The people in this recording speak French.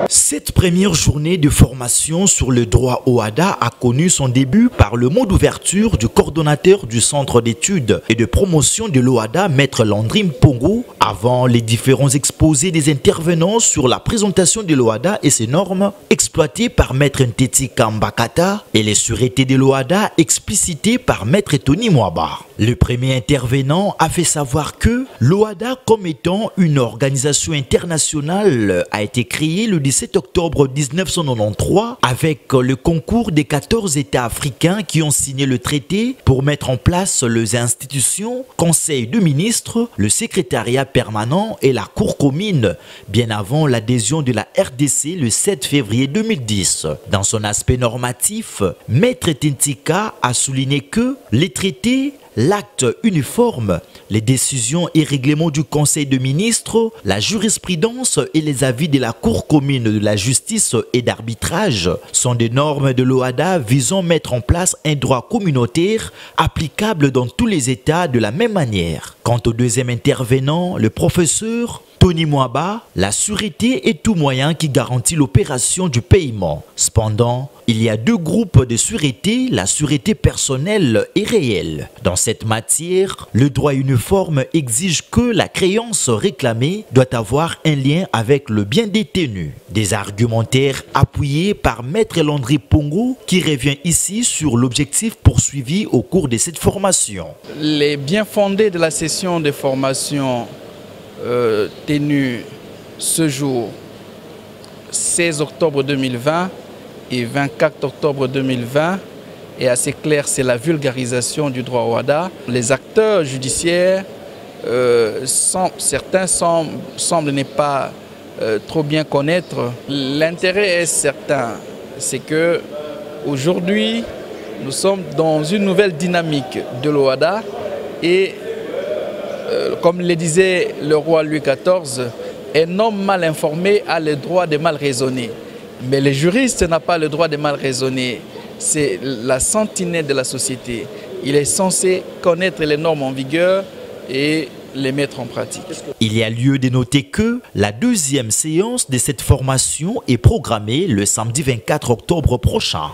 Cette première journée de formation sur le droit OHADA a connu son début par le mot d'ouverture du coordonnateur du Centre d'études et de promotion de l'OHADA, Maître Landry Mpongo, avant les différents exposés des intervenants sur la présentation de l'OHADA et ses normes exploitées par Maître Nteti Kambakata et les sûretés de l'OHADA explicitées par Maître Tony Mwaba. Le premier intervenant a fait savoir que l'OHADA, comme étant une organisation internationale, a été créée le 17 octobre 1993 avec le concours des 14 États africains qui ont signé le traité pour mettre en place les institutions, conseil de ministres, le secrétariat permanent et la cour commune, bien avant l'adhésion de la RDC le 7 février 2010. Dans son aspect normatif, Maître Tentika a souligné que les traités, l'acte uniforme, les décisions et règlements du Conseil de ministres, la jurisprudence et les avis de la Cour commune de la justice et d'arbitrage sont des normes de l'OHADA visant à mettre en place un droit communautaire applicable dans tous les États de la même manière. Quant au deuxième intervenant, le professeur Tony Mwaba, la sûreté est tout moyen qui garantit l'opération du paiement. Cependant, il y a deux groupes de sûreté, la sûreté personnelle et réelle. Dans cette matière, le droit uniforme exige que la créance réclamée doit avoir un lien avec le bien détenu. Des argumentaires appuyés par Maître Landry Mpongo qui revient ici sur l'objectif poursuivi au cours de cette formation. Les biens fondés de la session de formation tenue ce jour 16 octobre 2020 et 24 octobre 2020 est assez clair, c'est la vulgarisation du droit OHADA. Les acteurs judiciaires, certains semblent ne pas trop bien connaître. L'intérêt est certain, c'est que aujourd'hui nous sommes dans une nouvelle dynamique de l'OHADA et comme le disait le roi Louis XIV, un homme mal informé a le droit de mal raisonner. Mais le juriste n'a pas le droit de mal raisonner. C'est la sentinelle de la société. Il est censé connaître les normes en vigueur et les mettre en pratique. Il y a lieu de noter que la deuxième séance de cette formation est programmée le samedi 24 octobre prochain.